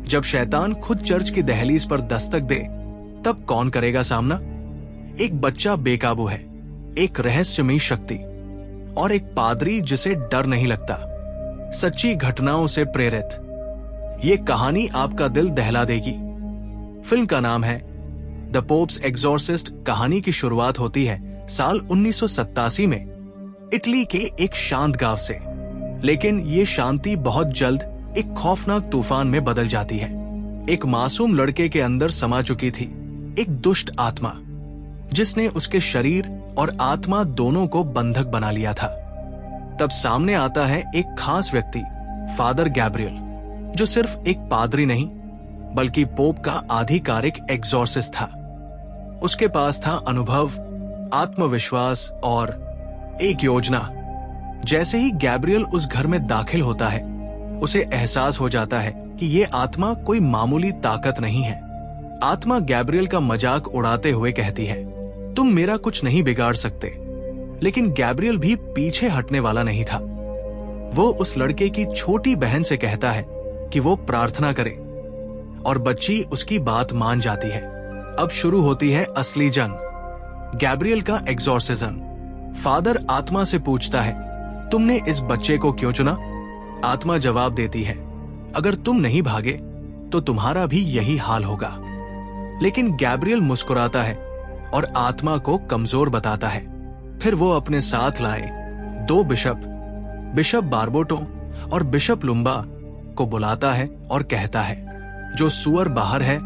जब शैतान खुद चर्च की दहलीज पर दस्तक दे, तब कौन करेगा सामना? एक बच्चा बेकाबू है, एक रहस्यमयी शक्ति और एक पादरी जिसे डर नहीं लगता। सच्ची घटनाओं से प्रेरित ये कहानी आपका दिल दहला देगी। फिल्म का नाम है द पोप्स एक्सॉर्सिस्ट। कहानी की शुरुआत होती है साल 1987 में इटली के एक शांत गांव से, लेकिन ये शांति बहुत जल्द एक खौफनाक तूफान में बदल जाती है। एक मासूम लड़के के अंदर समा चुकी थी एक दुष्ट आत्मा, जिसने उसके शरीर और आत्मा दोनों को बंधक बना लिया था। तब सामने आता है एक खास व्यक्ति, फादर गैब्रियल, जो सिर्फ एक पादरी नहीं बल्कि पोप का आधिकारिक एक्सॉर्सिस्ट था। उसके पास था अनुभव, आत्मविश्वास और एक योजना। जैसे ही गैब्रियल उस घर में दाखिल होता है, उसे एहसास हो जाता है कि ये आत्मा कोई मामूली ताकत नहीं है। आत्मा गैब्रियल का मजाक उड़ाते हुए कहती है, तुम मेरा कुछ नहीं बिगाड़ सकते। लेकिन गैब्रियल भी पीछे हटने वाला नहीं था। वो उस लड़के की छोटी बहन से कहता है कि वो प्रार्थना करे, और बच्ची उसकी बात मान जाती है। अब शुरू होती है असली जंग, गैब्रियल का एक्सॉर्सिज्म। फादर आत्मा से पूछता है, तुमने इस बच्चे को क्यों चुना? आत्मा जवाब देती है, अगर तुम नहीं भागे तो तुम्हारा भी यही हाल होगा। लेकिन गैब्रियल मुस्कुराता है और आत्मा को कमजोर बताता है। फिर वो अपने साथ लाए 2 बिशप बारबोटो और बिशप लुम्बा को बुलाता है और कहता है, जो सुअर बाहर है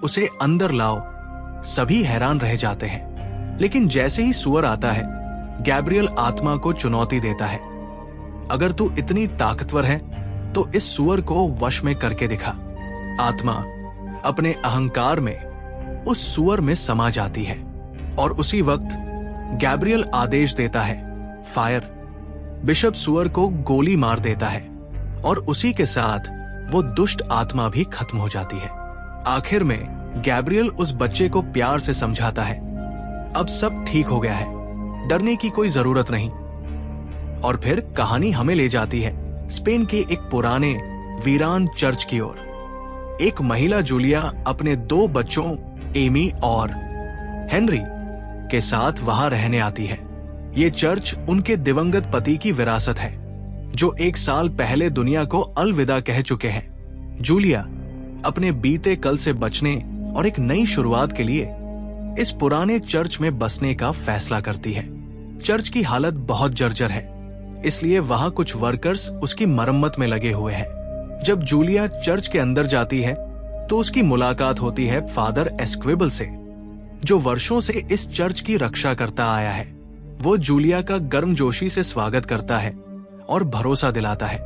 उसे अंदर लाओ। सभी हैरान रह जाते हैं, लेकिन जैसे ही सुअर आता है, गैब्रियल आत्मा को चुनौती देता है, अगर तू इतनी ताकतवर है तो इस सुअर को वश में करके दिखा। आत्मा अपने अहंकार में उस सुअर में समा जाती है और उसी वक्त गैब्रियल आदेश देता है, फायर। बिशप सुअर को गोली मार देता है और उसी के साथ वो दुष्ट आत्मा भी खत्म हो जाती है। आखिर में गैब्रियल उस बच्चे को प्यार से समझाता है, अब सब ठीक हो गया है, डरने की कोई जरूरत नहीं। और फिर कहानी हमें ले जाती है स्पेन के एक पुराने वीरान चर्च की ओर। एक महिला जूलिया अपने 2 बच्चों एमी और हेनरी के साथ वहां रहने आती है। ये चर्च उनके दिवंगत पति की विरासत है, जो 1 साल पहले दुनिया को अलविदा कह चुके हैं। जूलिया अपने बीते कल से बचने और एक नई शुरुआत के लिए इस पुराने चर्च में बसने का फैसला करती है। चर्च की हालत बहुत जर्जर है, इसलिए वहां कुछ वर्कर्स उसकी मरम्मत में लगे हुए हैं। जब जूलिया चर्च के अंदर जाती है तो उसकी मुलाकात होती है फादर एस्क्विबल से, जो वर्षों से इस चर्च की रक्षा करता आया है। वो जूलिया का गर्मजोशी से स्वागत करता है और भरोसा दिलाता है,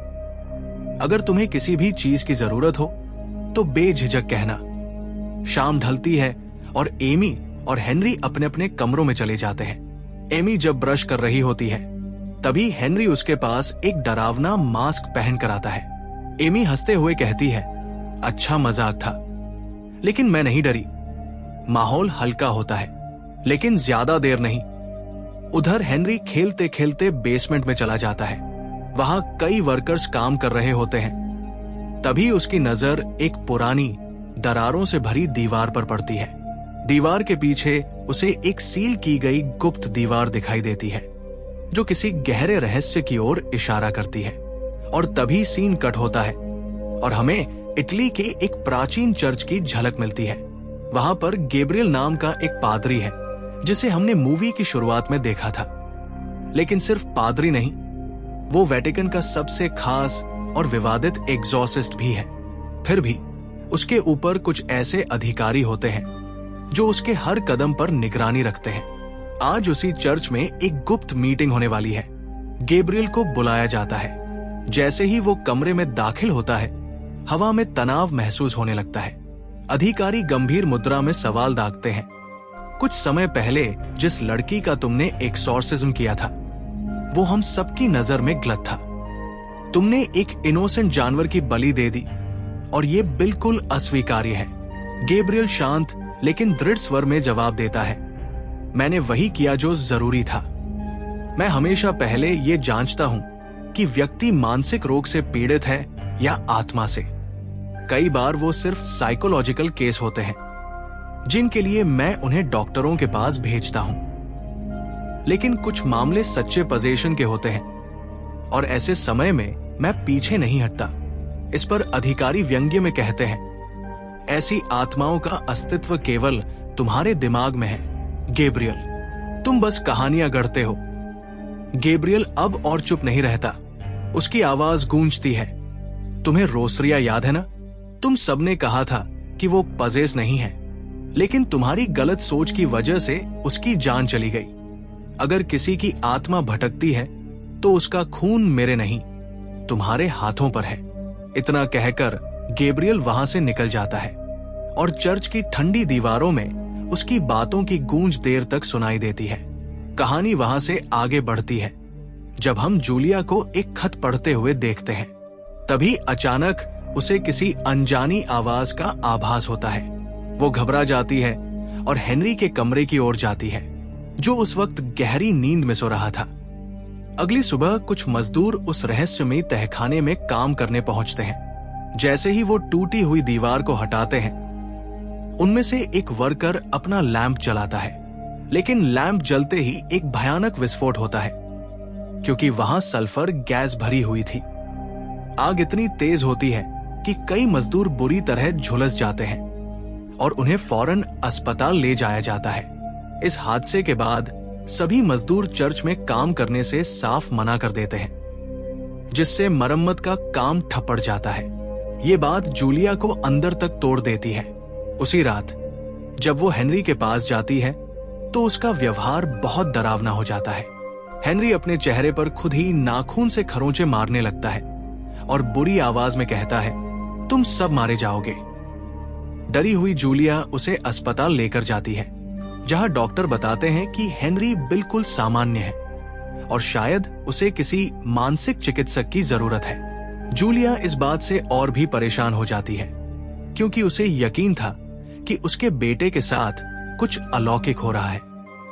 अगर तुम्हें किसी भी चीज की जरूरत हो तो बेझिझक कहना। शाम ढलती है और एमी और हेनरी अपने अपने कमरों में चले जाते हैं। एमी जब ब्रश कर रही होती है, तभी हेनरी उसके पास एक डरावना मास्क पहन कर आता है। एमी हंसते हुए कहती है, अच्छा मजाक था, लेकिन मैं नहीं डरी। माहौल हल्का होता है, लेकिन ज्यादा देर नहीं। उधर हेनरी खेलते खेलते बेसमेंट में चला जाता है। वहां कई वर्कर्स काम कर रहे होते हैं। तभी उसकी नजर एक पुरानी दरारों से भरी दीवार पर पड़ती है। दीवार के पीछे उसे एक सील की गई गुप्त दीवार दिखाई देती है, जो किसी गहरे रहस्य की ओर इशारा करती है। और तभी सीन कट होता है और हमें इटली के एक प्राचीन चर्च की झलक मिलती है। वहां पर गैब्रियल नाम का एक पादरी है, जिसे हमने मूवी की शुरुआत में देखा था। लेकिन सिर्फ पादरी नहीं, वो वेटिकन का सबसे खास और विवादित एक्सॉर्सिस्ट भी है। फिर भी उसके ऊपर कुछ ऐसे अधिकारी होते हैं जो उसके हर कदम पर निगरानी रखते हैं। आज उसी चर्च में एक गुप्त मीटिंग होने वाली है। गैब्रियल को बुलाया जाता है। जैसे ही वो कमरे में दाखिल होता है, हवा में तनाव महसूस होने लगता है। अधिकारी गंभीर मुद्रा में सवाल दागते हैं, कुछ समय पहले जिस लड़की का तुमने एक्सॉर्सिज्म किया था, वो हम सबकी नजर में गलत था। तुमने एक इनोसेंट जानवर की बलि दे दी और ये बिल्कुल अस्वीकार्य है। गैब्रियल शांत लेकिन दृढ़ स्वर में जवाब देता है, मैंने वही किया जो जरूरी था। मैं हमेशा पहले ये जांचता हूं कि व्यक्ति मानसिक रोग से पीड़ित है या आत्मा से। कई बार वो सिर्फ साइकोलॉजिकल केस होते हैं जिनके लिए मैं उन्हें डॉक्टरों के पास भेजता हूं। लेकिन कुछ मामले सच्चे पजेशन के होते हैं और ऐसे समय में मैं पीछे नहीं हटता। इस पर अधिकारी व्यंग्य में कहते हैं, ऐसी आत्माओं का अस्तित्व केवल तुम्हारे दिमाग में है गैब्रियल, तुम बस कहानियां गढ़ते हो। गैब्रियल अब और चुप नहीं रहता, उसकी आवाज गूंजती है। तुम्हें रोसरिया याद है ना? तुम सबने कहा था कि वो पजेस नहीं है, लेकिन तुम्हारी गलत सोच की वजह से उसकी जान चली गई। अगर किसी की आत्मा भटकती है तो उसका खून मेरे नहीं, तुम्हारे हाथों पर है। इतना कहकर गैब्रियल वहां से निकल जाता है और चर्च की ठंडी दीवारों में उसकी बातों की गूंज देर तक सुनाई देती है। कहानी वहां से आगे बढ़ती है जब हम जूलिया को एक खत पढ़ते हुए देखते हैं। तभी अचानक उसे किसी अनजानी आवाज का आभास होता है। वो घबरा जाती है और हेनरी के कमरे की ओर जाती है, जो उस वक्त गहरी नींद में सो रहा था। अगली सुबह कुछ मजदूर उस रहस्यमयी तहखाने में काम करने पहुंचते हैं। जैसे ही वो टूटी हुई दीवार को हटाते हैं, उनमें से एक वर्कर अपना लैंप जलाता है, लेकिन लैंप जलते ही एक भयानक विस्फोट होता है, क्योंकि वहां सल्फर गैस भरी हुई थी। आग इतनी तेज होती है कि कई मजदूर बुरी तरह झुलस जाते हैं और उन्हें फौरन अस्पताल ले जाया जाता है। इस हादसे के बाद सभी मजदूर चर्च में काम करने से साफ मना कर देते हैं, जिससे मरम्मत का काम ठप्पड़ जाता है। ये बात जूलिया को अंदर तक तोड़ देती है। उसी रात जब वो हेनरी के पास जाती है तो उसका व्यवहार बहुत डरावना हो जाता है। हेनरी अपने चेहरे पर खुद ही नाखून से खरोंचे मारने लगता है और बुरी आवाज में कहता है, तुम सब मारे जाओगे। डरी हुई जूलिया उसे अस्पताल लेकर जाती है, जहां डॉक्टर बताते हैं कि हेनरी बिल्कुल सामान्य है और शायद उसे किसी मानसिक चिकित्सक की जरूरत है। जूलिया इस बात से और भी परेशान हो जाती है, क्योंकि उसे यकीन था कि उसके बेटे के साथ कुछ अलौकिक हो रहा है।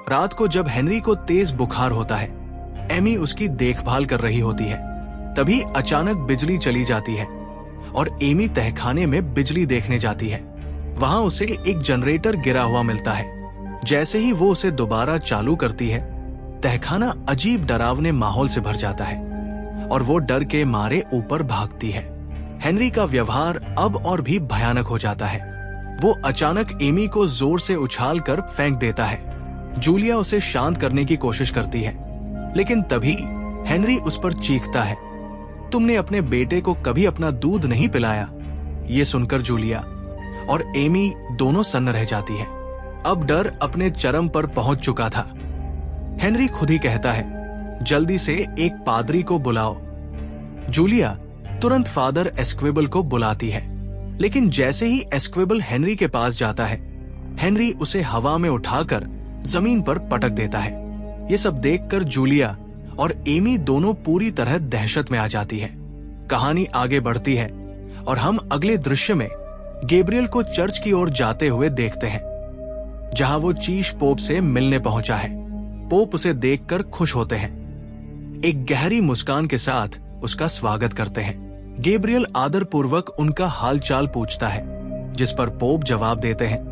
रात को जब हेनरी को तेज बुखार होता है, एमी उसकी देखभाल कर रही होती है। तभी अचानक बिजली चली जाती है और एमी तहखाने में बिजली देखने जाती है। वहां उसे एक जनरेटर गिरा हुआ मिलता है। जैसे ही वो उसे दोबारा चालू करती है, तहखाना अजीब डरावने माहौल से भर जाता है और वो डर के मारे ऊपर भागती है। हेनरी का व्यवहार अब और भी भयानक हो जाता है। वो अचानक एमी को जोर से उछाल कर फेंक देता है। जूलिया उसे शांत करने की कोशिश करती है, लेकिन तभी हेनरी उस पर चीखता है, तुमने अपने बेटे को कभी अपना दूध नहीं पिलाया। ये सुनकर जूलिया और एमी दोनों सन्न रह जाती है। अब डर अपने चरम पर पहुंच चुका था। हेनरी खुद ही कहता है, जल्दी से एक पादरी को बुलाओ। जूलिया तुरंत फादर एस्क्विबल को बुलाती है, लेकिन जैसे ही एस्क्विबल हेनरी के पास जाता है, हेनरी उसे हवा में उठाकर जमीन पर पटक देता है। ये सब देखकर जूलिया और एमी दोनों पूरी तरह दहशत में आ जाती है। कहानी आगे बढ़ती है और हम अगले दृश्य में गैब्रियल को चर्च की ओर जाते हुए देखते हैं, जहां वो चीफ पोप से मिलने पहुंचा है। पोप उसे देखकर खुश होते हैं, एक गहरी मुस्कान के साथ उसका स्वागत करते हैं। गैब्रियल आदरपूर्वक उनका हालचाल पूछता है, जिस पर पोप जवाब देते हैं,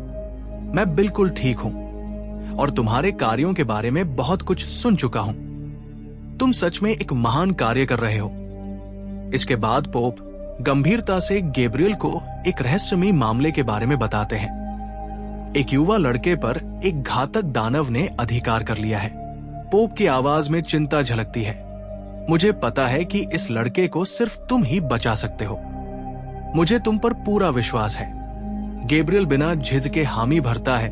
मैं बिल्कुल ठीक हूं और तुम्हारे कार्यों के बारे में बहुत कुछ सुन चुका हूं। तुम सच में एक महान कार्य कर रहे हो। इसके बाद पोप गंभीरता से गैब्रियल को एक रहस्यमयी मामले के बारे में बताते हैं। एक युवा लड़के पर एक घातक दानव ने अधिकार कर लिया है। पोप की आवाज में चिंता झलकती है। मुझे पता है कि इस लड़के को सिर्फ तुम ही बचा सकते हो। मुझे तुम पर पूरा विश्वास है। गैब्रियल बिना झिझके हामी भरता है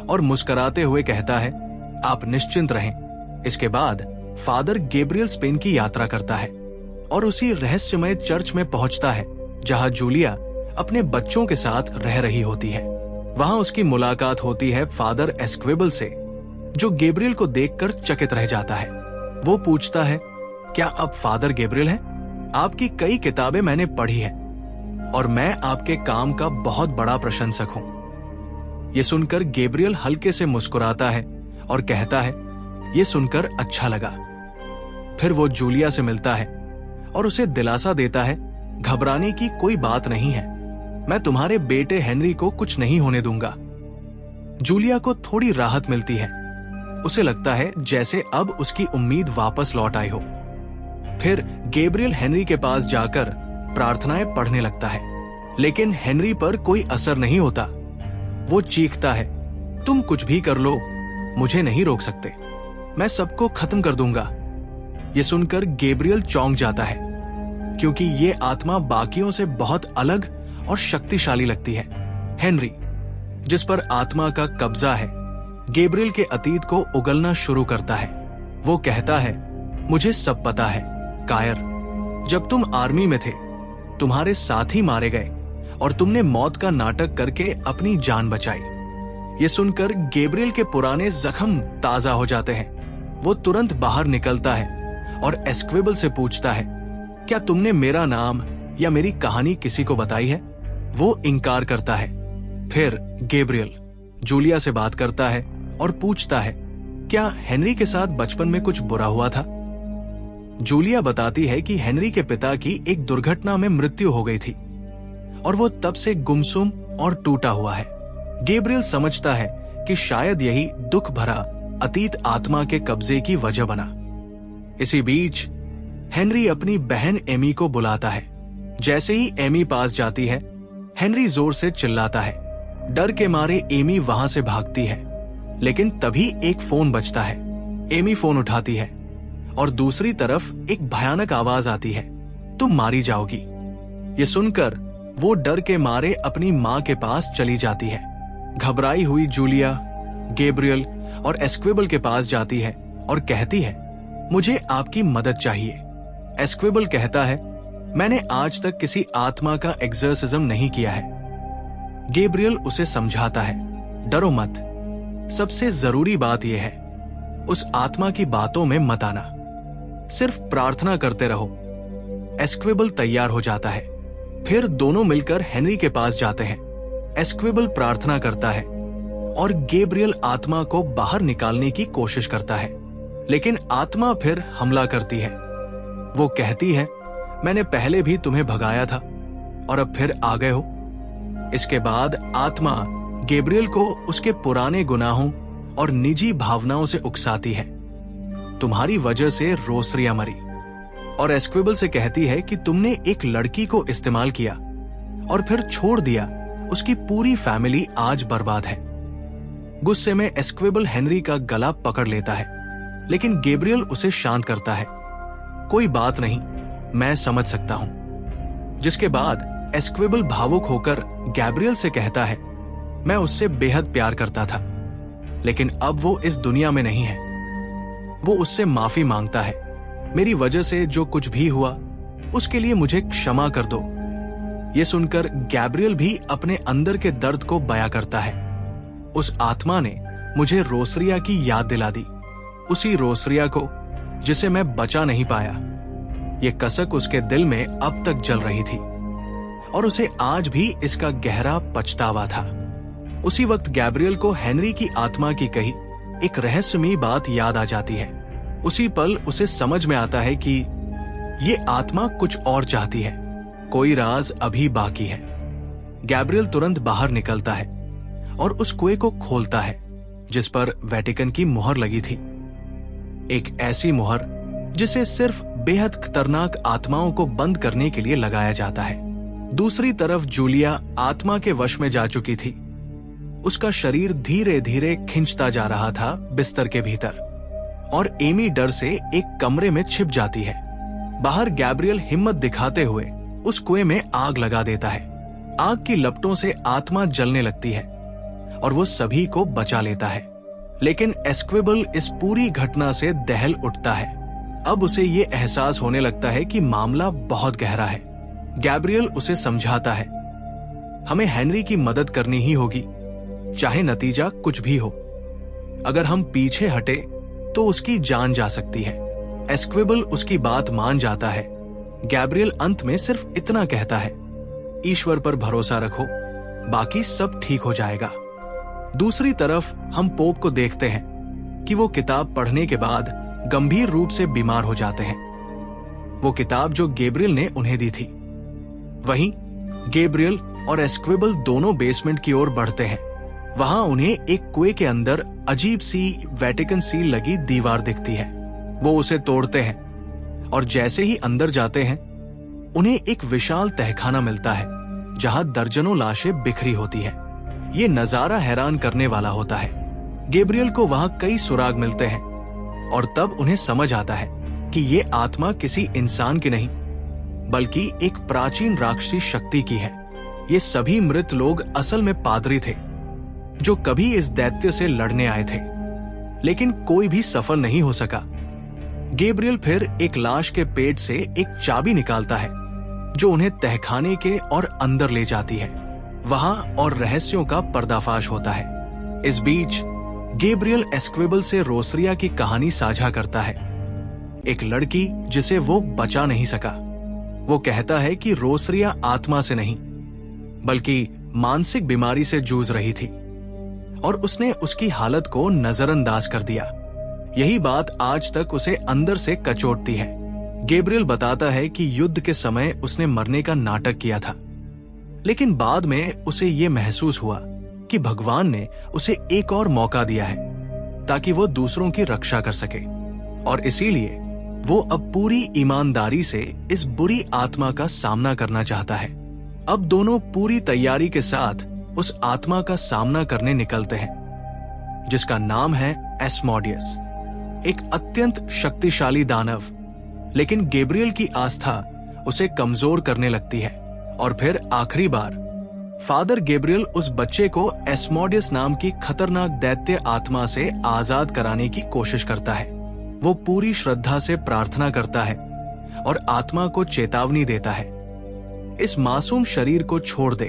और मुस्कुराते हुए कहता है, आप निश्चिंत रहें। इसके बाद फादर गैब्रियल स्पेन की यात्रा करता है और उसी रहस्यमय चर्च में पहुंचता है जहां जूलिया अपने बच्चों के साथ रह रही होती है। वहां उसकी मुलाकात होती है फादर एस्क्विबल से, जो गैब्रियल को देखकर चकित रह जाता है। वो पूछता है, क्या आप फादर गैब्रियल हैं? आपकी कई किताबें मैंने पढ़ी हैं और मैं आपके काम का बहुत बड़ा प्रशंसक हूं। ये सुनकर गैब्रियल हल्के से मुस्कुराता है और कहता है, ये सुनकर अच्छा लगा। फिर वो जूलिया से मिलता है और उसे दिलासा देता है, घबराने की कोई बात नहीं है, मैं तुम्हारे बेटे हेनरी को कुछ नहीं होने दूंगा। जूलिया को थोड़ी राहत मिलती है। उसे लगता है जैसे अब उसकी उम्मीद वापस लौट आई हो। फिर गैब्रियल हेनरी के पास जाकर प्रार्थनाएं पढ़ने लगता है, लेकिन हेनरी पर कोई असर नहीं होता। वो चीखता है, तुम कुछ भी कर लो, मुझे नहीं रोक सकते, मैं सबको खत्म कर दूंगा। ये सुनकर गैब्रियल चौंक जाता है, क्योंकि ये आत्मा बाकियों से बहुत अलग और शक्तिशाली लगती है। हेनरी, जिस पर आत्मा का कब्जा है, गैब्रियल के अतीत को उगलना शुरू करता है। वो कहता है, मुझे सब पता है कायर। जब तुम आर्मी में थे, तुम्हारे साथी मारे गए और तुमने मौत का नाटक करके अपनी जान बचाई। ये सुनकर गैब्रियल के पुराने जख्म ताजा हो जाते हैं। वो तुरंत बाहर निकलता है और एस्क्विबल से पूछता है, क्या तुमने मेरा नाम या मेरी कहानी किसी को बताई है? वो इनकार करता है। फिर गैब्रियल जूलिया से बात करता है और पूछता है, क्या हेनरी के साथ बचपन में कुछ बुरा हुआ था? जूलिया बताती है कि हेनरी के पिता की एक दुर्घटना में मृत्यु हो गई थी और वो तब से गुमसुम और टूटा हुआ है। गैब्रियल समझता है कि शायद यही दुख भरा अतीत आत्मा के कब्जे की वजह बना। इसी बीच हेनरी अपनी बहन एमी को बुलाता है। जैसे ही एमी पास जाती है, हेनरी जोर से चिल्लाता है। डर के मारे एमी वहां से भागती है, लेकिन तभी एक फोन बजता है। एमी फोन उठाती है और दूसरी तरफ एक भयानक आवाज आती है, तुम मारी जाओगी। ये सुनकर वो डर के मारे अपनी मां के पास चली जाती है। घबराई हुई जूलिया गैब्रियल और एस्क्विबल के पास जाती है और कहती है, मुझे आपकी मदद चाहिए। एस्क्विबल कहता है, मैंने आज तक किसी आत्मा का एक्सर्सिज्म नहीं किया है। गैब्रियल उसे समझाता है, डरो मत, सबसे जरूरी बात यह है, उस आत्मा की बातों में मत आना, सिर्फ प्रार्थना करते रहो। एस्क्विबल तैयार हो जाता है। फिर दोनों मिलकर हेनरी के पास जाते हैं। एस्क्विबल प्रार्थना करता है और गैब्रियल आत्मा को बाहर निकालने की कोशिश करता है, लेकिन आत्मा फिर हमला करती है। वो कहती है, मैंने पहले भी तुम्हें भगाया था और अब फिर आ गए हो। इसके बाद आत्मा गैब्रियल को उसके पुराने गुनाहों और निजी भावनाओं से उकसाती है। तुम्हारी वजह से रोसरिया मरी, और एस्क्विबल से कहती है कि तुमने एक लड़की को इस्तेमाल किया और फिर छोड़ दिया, उसकी पूरी फैमिली आज बर्बाद है। गुस्से में एस्क्विबल हेनरी का गला पकड़ लेता है, लेकिन गैब्रियल उसे शांत करता है। कोई बात नहीं, मैं समझ सकता हूं। जिसके बाद एस्क्विबल भावुक होकर गैब्रियल से कहता है, मैं उससे बेहद प्यार करता था, लेकिन अब वो इस दुनिया में नहीं है। वो उससे माफी मांगता है, मेरी वजह से जो कुछ भी हुआ उसके लिए मुझे क्षमा कर दो। ये सुनकर गैब्रियल भी अपने अंदर के दर्द को बयां करता है। उस आत्मा ने मुझे रोसरिया की याद दिला दी, उसी रोसरिया को जिसे मैं बचा नहीं पाया। ये कसक उसके दिल में अब तक जल रही थी और उसे आज भी इसका गहरा पछतावा था। उसी वक्त गैब्रियल को हेनरी की आत्मा की कही एक रहस्यमयी बात याद आ जाती है। उसी पल उसे समझ में आता है कि ये आत्मा कुछ और चाहती है, कोई राज अभी बाकी है। गैब्रियल तुरंत बाहर निकलता है और उस कुएं को खोलता है जिस पर वेटिकन की मुहर लगी थी, एक ऐसी मुहर जिसे सिर्फ बेहद खतरनाक आत्माओं को बंद करने के लिए लगाया जाता है। दूसरी तरफ जूलिया आत्मा के वश में जा चुकी थी। उसका शरीर धीरे धीरे खिंचता जा रहा था बिस्तर के भीतर, और एमी डर से एक कमरे में छिप जाती है। बाहर गैब्रियल हिम्मत दिखाते हुए उस कुएं में आग लगा देता है। आग की लपटों से आत्मा जलने लगती है और वो सभी को बचा लेता है, लेकिन एस्क्विबल इस पूरी घटना से दहल उठता है। अब उसे ये एहसास होने लगता है कि मामला बहुत गहरा है। गैब्रियल उसे समझाता है, हमें हेनरी की मदद करनी ही होगी, चाहे नतीजा कुछ भी हो। अगर हम पीछे हटे तो उसकी जान जा सकती है। एस्क्विबल उसकी बात मान जाता है। गैब्रियल अंत में सिर्फ इतना कहता है, ईश्वर पर भरोसा रखो, बाकी सब ठीक हो जाएगा। दूसरी तरफ हम पोप को देखते हैं कि वो किताब पढ़ने के बाद गंभीर रूप से बीमार हो जाते हैं। वो किताब जो गैब्रियल ने उन्हें दी थी। वहीं गैब्रियल और एस्क्विबल दोनों बेसमेंट की ओर बढ़ते हैं। वहां उन्हें एक कुएं के अंदर अजीब सी वेटिकन सील लगी दीवार दिखती है। वो उसे तोड़ते हैं और जैसे ही अंदर जाते हैं उन्हें एक विशाल तहखाना मिलता है जहां दर्जनों लाशें बिखरी होती हैं। ये नजारा हैरान करने वाला होता है। गैब्रियल को वहां कई सुराग मिलते हैं और तब उन्हें समझ आता है कि ये आत्मा किसी इंसान की नहीं बल्कि एक प्राचीन राक्षसी शक्ति की है। ये सभी मृत लोग असल में पादरी थे जो कभी इस दैत्य से लड़ने आए थे, लेकिन कोई भी सफल नहीं हो सका। गैब्रियल फिर एक लाश के पेट से एक चाबी निकालता है जो उन्हें तहखाने के और अंदर ले जाती है। वहां और रहस्यों का पर्दाफाश होता है। इस बीच गैब्रियल एस्क्विबल से रोसरिया की कहानी साझा करता है, एक लड़की जिसे वो बचा नहीं सका। वो कहता है कि रोसरिया आत्मा से नहीं बल्कि मानसिक बीमारी से जूझ रही थी और उसने उसकी हालत को नजरअंदाज कर दिया। यही बात आज तक उसे अंदर से कचोटती है। गैब्रियल बताता है कि युद्ध के समय उसने मरने का नाटक किया था, लेकिन बाद में उसे ये महसूस हुआ कि भगवान ने उसे एक और मौका दिया है ताकि वो दूसरों की रक्षा कर सके, और इसीलिए वो अब पूरी ईमानदारी से इस बुरी आत्मा का सामना करना चाहता है। अब दोनों पूरी तैयारी के साथ उस आत्मा का सामना करने निकलते हैं जिसका नाम है एस्मोडियस, एक अत्यंत शक्तिशाली दानव। लेकिन गैब्रियल की आस्था उसे कमजोर करने लगती है और फिर आखिरी बार फादर गैब्रियल उस बच्चे को एस्मोडियस नाम की खतरनाक दैत्य आत्मा से आजाद कराने की कोशिश करता है। वो पूरी श्रद्धा से प्रार्थना करता है और आत्मा को चेतावनी देता है, इस मासूम शरीर को छोड़ दे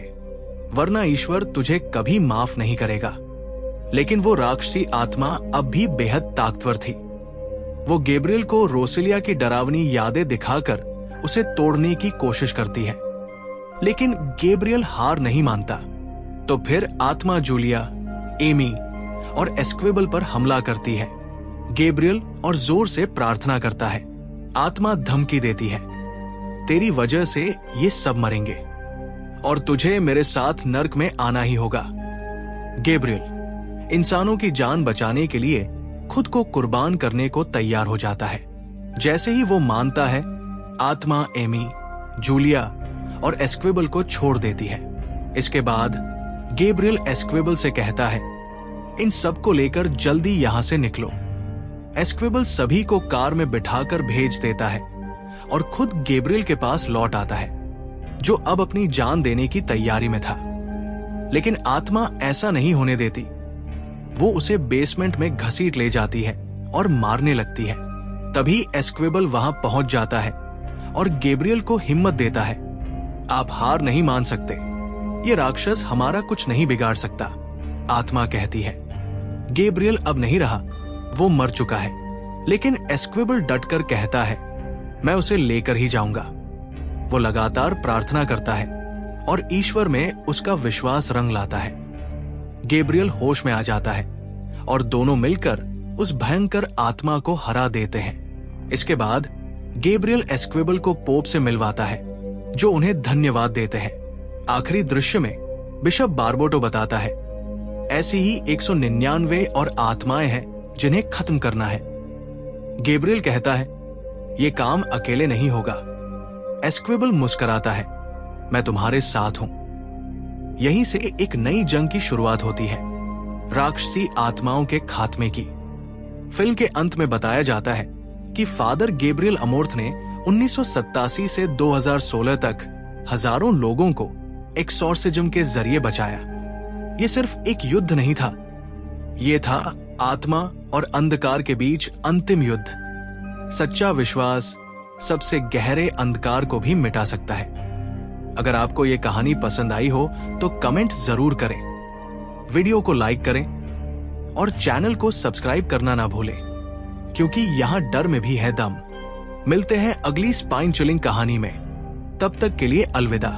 वरना ईश्वर तुझे कभी माफ नहीं करेगा। लेकिन वो राक्षसी आत्मा अब भी बेहद ताकतवर थी। वो गैब्रियल को रोसिलिया की डरावनी यादें दिखाकर उसे तोड़ने की कोशिश करती है, लेकिन गैब्रियल हार नहीं मानता। तो फिर आत्मा जूलिया, एमी और एस्क्विबल पर हमला करती है। गैब्रियल और जोर से प्रार्थना करता है। आत्मा धमकी देती है, तेरी वजह से ये सब मरेंगे और तुझे मेरे साथ नर्क में आना ही होगा। गैब्रियल इंसानों की जान बचाने के लिए खुद को कुर्बान करने को तैयार हो जाता है। जैसे ही वो मानता है, आत्मा एमी, जूलिया और एस्क्विबल को छोड़ देती है। इसके बाद गैब्रियल एस्क्विबल से कहता है, इन सबको लेकर जल्दी यहां से निकलो। एस्क्विबल सभी को कार में बिठाकर भेज देता है और खुद गैब्रियल के पास लौट आता है जो अब अपनी जान देने की तैयारी में था। लेकिन आत्मा ऐसा नहीं होने देती। वो उसे बेसमेंट में घसीट ले जाती है और मारने लगती है। तभी एस्क्विबल वहां पहुंच जाता है और गैब्रियल को हिम्मत देता है, आप हार नहीं मान सकते, ये राक्षस हमारा कुछ नहीं बिगाड़ सकता। आत्मा कहती है। गैब्रियल अब नहीं रहा, वो मर चुका है। लेकिन एस्क्विबल डटकर कहता है, मैं उसे लेकर ही जाऊंगा। वो लगातार प्रार्थना करता है और ईश्वर में उसका विश्वास रंग लाता है। गैब्रियल होश में आ जाता है और दोनों मिलकर उस भयंकर आत्मा को हरा देते हैं। इसके बाद गैब्रियल एस्क्विबल को पोप से मिलवाता है जो उन्हें धन्यवाद देते हैं। आखिरी दृश्य में बिशप बारबोटो बताता है, ऐसी ही 199 और आत्माएं हैं जिन्हें खत्म करना है। गैब्रियल कहता है, ये काम अकेले नहीं होगा। एस्क्विबल मुस्कुराता है, मैं तुम्हारे साथ हूं। यहीं से एक नई जंग की शुरुआत होती है, राक्षसी आत्माओं के खात्मे की। फिल्म के अंत में बताया जाता है कि फादर गैब्रियल अमोर्थ ने 1987 से 2016 तक हजारों लोगों को एक्सॉर्सिज्म के जरिए बचाया। ये सिर्फ एक युद्ध नहीं था, ये था आत्मा और अंधकार के बीच अंतिम युद्ध। सच्चा विश्वास सबसे गहरे अंधकार को भी मिटा सकता है। अगर आपको ये कहानी पसंद आई हो तो कमेंट जरूर करें, वीडियो को लाइक करें और चैनल को सब्सक्राइब करना ना भूलें, क्योंकि यहाँ डर में भी है दम। मिलते हैं अगली स्पाइन चिलिंग कहानी में, तब तक के लिए अलविदा।